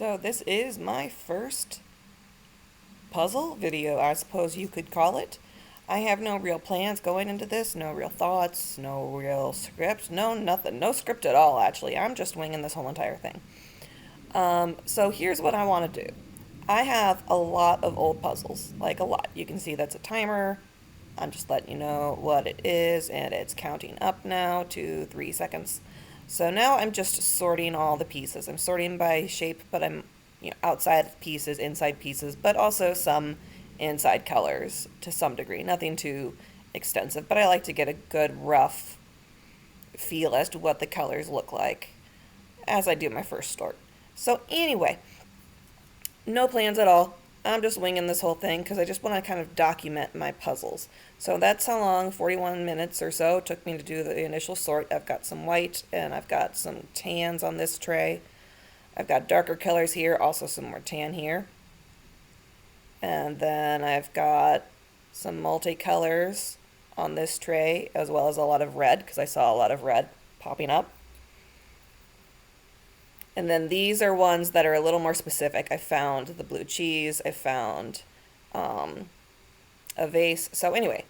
So this is my first puzzle video, I suppose you could call it. I have no real plans going into this, no real thoughts, no real script, no nothing, no script at all actually. I'm just winging this whole entire thing. So here's what I want to do. I have a lot of old puzzles, like a lot. You can see that's a timer. I'm just letting you know what it is, and it's counting up now to 3 seconds. So now I'm just sorting all the pieces. I'm sorting by shape, but I'm outside pieces, inside pieces, but also some inside colors to some degree. Nothing too extensive, but I like to get a good rough feel as to what the colors look like as I do my first sort. So anyway, no plans at all. I'm just winging this whole thing because I just want to kind of document my puzzles. So that's how long, 41 minutes or so, took me to do the initial sort. I've got some white and I've got some tans on this tray. I've got darker colors here, also some more tan here. And then I've got some multicolors on this tray, as well as a lot of red, because I saw a lot of red popping up. And then these are ones that are a little more specific. I found the blue cheese. I found a vase. So anyway,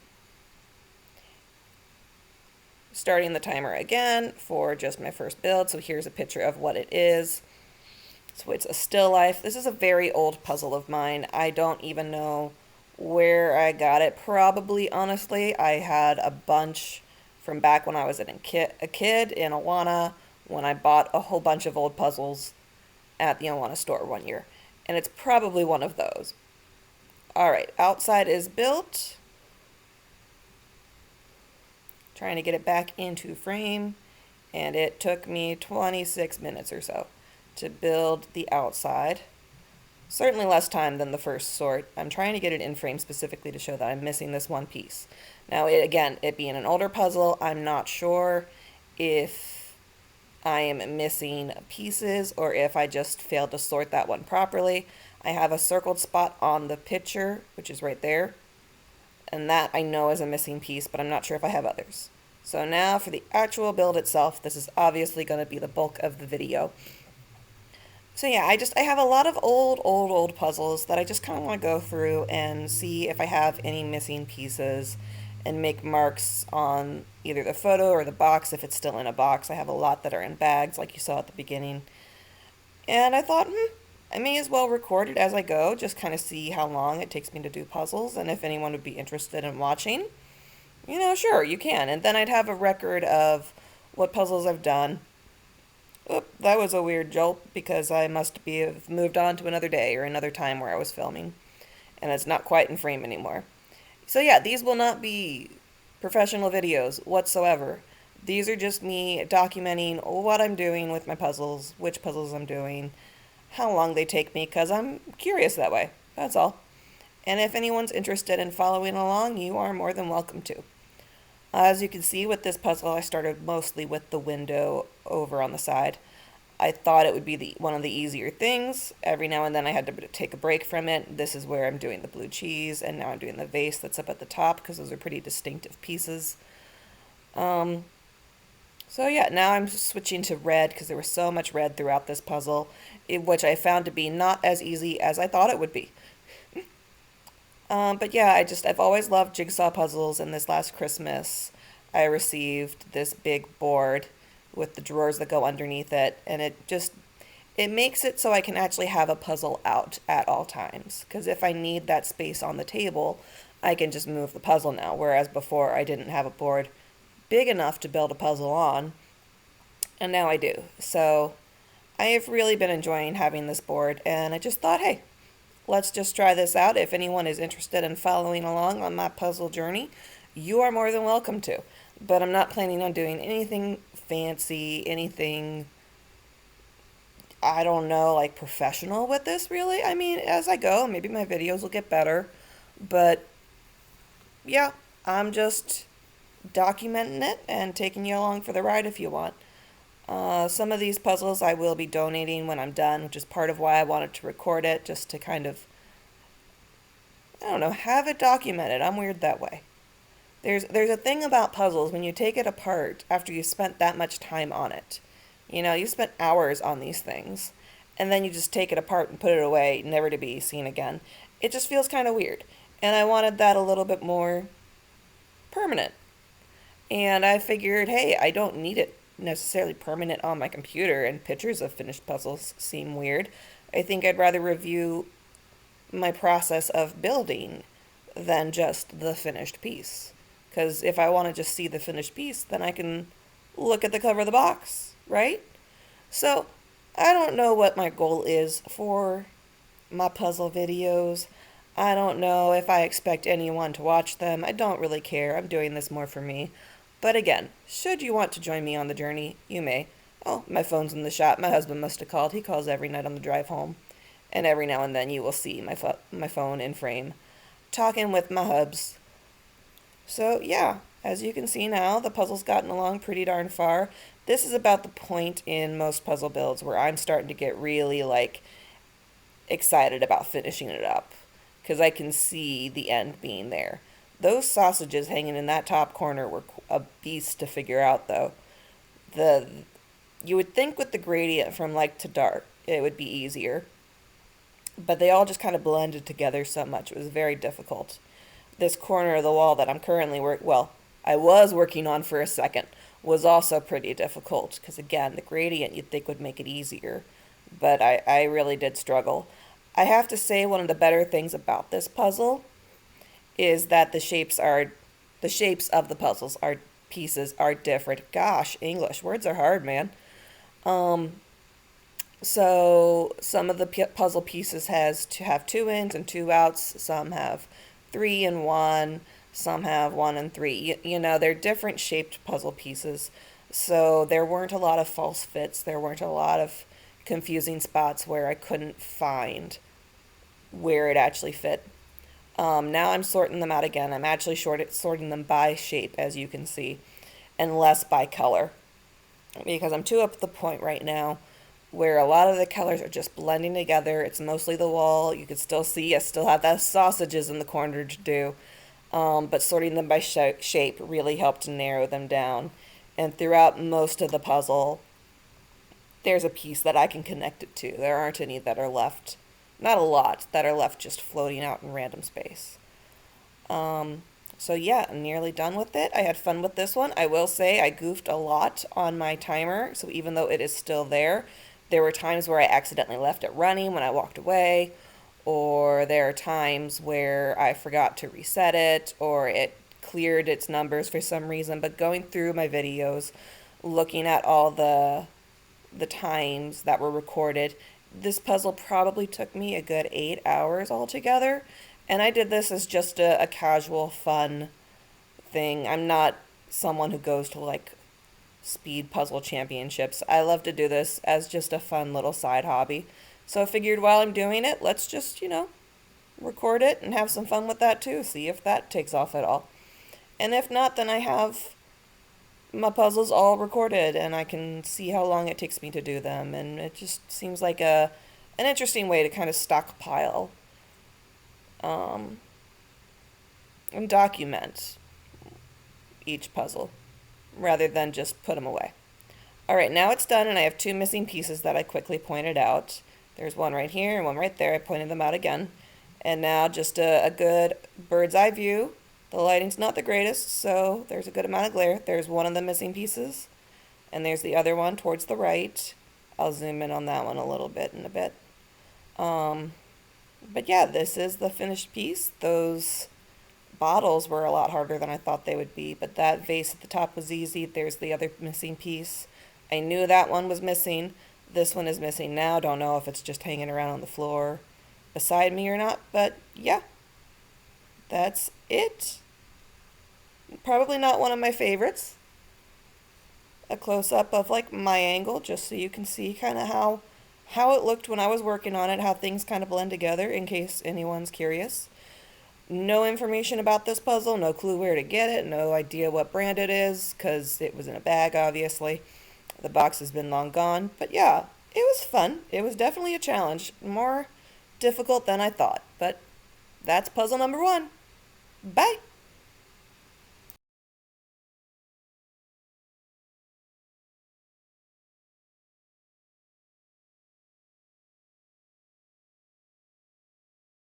starting the timer again for just my first build. So here's a picture of what it is. So it's a still life. This is a very old puzzle of mine. I don't even know where I got it. Probably, honestly, I had a bunch from back when I was a kid in Awana, when I bought a whole bunch of old puzzles at the Awana store one year. And it's probably one of those. Alright, outside is built. Trying to get it back into frame. And it took me 26 minutes or so to build the outside. Certainly less time than the first sort. I'm trying to get it in frame specifically to show that I'm missing this one piece. Now, it being an older puzzle, I'm not sure if I am missing pieces or if I just failed to sort that one properly. I have a circled spot on the picture, which is right there, and that I know is a missing piece, but I'm not sure if I have others. So now for the actual build itself, this is obviously going to be the bulk of the video. So yeah, I have a lot of old puzzles that I just kind of want to go through and see if I have any missing pieces and make marks on either the photo or the box if it's still in a box. I have a lot that are in bags like you saw at the beginning. And I thought, I may as well record it as I go, just kind of see how long it takes me to do puzzles, and if anyone would be interested in watching, sure, you can. And then I'd have a record of what puzzles I've done. Oop, that was a weird jolt because I must have moved on to another day or another time where I was filming, and it's not quite in frame anymore. So yeah, these will not be professional videos whatsoever. These are just me documenting what I'm doing with my puzzles, which puzzles I'm doing, how long they take me, because I'm curious that way. That's all. And if anyone's interested in following along, you are more than welcome to. As you can see with this puzzle, I started mostly with the window over on the side. I thought it would be one of the easier things. Every now and then I had to take a break from it. This is where I'm doing the blue cheese, and now I'm doing the vase that's up at the top because those are pretty distinctive pieces. So yeah, now I'm switching to red because there was so much red throughout this puzzle, which I found to be not as easy as I thought it would be. But yeah, I've always loved jigsaw puzzles, and this last Christmas I received this big board with the drawers that go underneath it, and it makes it so I can actually have a puzzle out at all times, because if I need that space on the table, I can just move the puzzle now, whereas before I didn't have a board big enough to build a puzzle on, and now I do. So I have really been enjoying having this board, and I just thought, hey, let's just try this out. If anyone is interested in following along on my puzzle journey, you are more than welcome to. But I'm not planning on doing anything fancy, anything, I don't know, like professional with this, really. I mean, as I go, maybe my videos will get better. But yeah, I'm just documenting it and taking you along for the ride if you want. Some of these puzzles I will be donating when I'm done, which is part of why I wanted to record it, just to kind of, I don't know, have it documented. I'm weird that way. There's a thing about puzzles when you take it apart after you spent that much time on it. You spent hours on these things, and then you just take it apart and put it away, never to be seen again. It just feels kind of weird. And I wanted that a little bit more permanent. And I figured, hey, I don't need it necessarily permanent on my computer, and pictures of finished puzzles seem weird. I think I'd rather review my process of building than just the finished piece. Because if I want to just see the finished piece, then I can look at the cover of the box, right? So I don't know what my goal is for my puzzle videos. I don't know if I expect anyone to watch them. I don't really care. I'm doing this more for me. But again, should you want to join me on the journey, you may. Oh, my phone's in the shop. My husband must have called. He calls every night on the drive home. And every now and then you will see my phone in frame talking with my hubs. So yeah, as you can see now, the puzzle's gotten along pretty darn far. This is about the point in most puzzle builds where I'm starting to get really excited about finishing it up, because I can see the end being there. Those sausages hanging in that top corner were a beast to figure out, though. You would think with the gradient from light to dark, it would be easier, but they all just kind of blended together so much. It was very difficult. This corner of the wall that I'm currently I was working on for a second, was also pretty difficult, because again, the gradient you'd think would make it easier, but I really did struggle. I have to say, one of the better things about this puzzle is that the shapes of the pieces are different. Gosh, English words are hard, man. So some of the puzzle pieces have 2 ins and 2 outs. Some have 3 and 1. Some have 1 and 3. They're different shaped puzzle pieces. So there weren't a lot of false fits. There weren't a lot of confusing spots where I couldn't find where it actually fit. Now I'm sorting them out again. I'm actually sorting them by shape, as you can see, and less by color, because I'm up at the point right now where a lot of the colors are just blending together. It's mostly the wall. You can still see I still have those sausages in the corner to do, but sorting them by shape really helped to narrow them down. And throughout most of the puzzle, there's a piece that I can connect it to. There aren't any that are left, not a lot, that are left just floating out in random space. So yeah, I'm nearly done with it. I had fun with this one. I will say I goofed a lot on my timer, so even though it is still there were times where I accidentally left it running when I walked away, or there are times where I forgot to reset it, or it cleared its numbers for some reason. But going through my videos, looking at all the times that were recorded, this puzzle probably took me a good 8 hours altogether. And I did this as just a casual, fun thing. I'm not someone who goes to speed puzzle championships. I love to do this as just a fun little side hobby. So I figured while I'm doing it, let's just, record it and have some fun with that too. See if that takes off at all. And if not, then I have my puzzles all recorded and I can see how long it takes me to do them. And it just seems like an interesting way to kind of stockpile and document each puzzle rather than just put them away. All right, now it's done, and I have 2 missing pieces that I quickly pointed out. There's one right here and one right there. I pointed them out again. And now just a good bird's eye view. The lighting's not the greatest, so there's a good amount of glare. There's one of the missing pieces, and there's the other one towards the right. I'll zoom in on that one a little bit in a bit. But yeah, this is the finished piece. Those bottles were a lot harder than I thought they would be, but that vase at the top was easy. There's the other missing piece. I knew that one was missing. This one is missing now. Don't know if it's just hanging around on the floor beside me or not, but yeah, that's it. Probably not one of my favorites. A close-up of my angle, just so you can see kind of how it looked when I was working on it, how things kind of blend together, in case anyone's curious. No information about this puzzle, no clue where to get it, no idea what brand it is, because it was in a bag, obviously. The box has been long gone, but yeah, it was fun. It was definitely a challenge, more difficult than I thought, but that's puzzle number 1. Bye!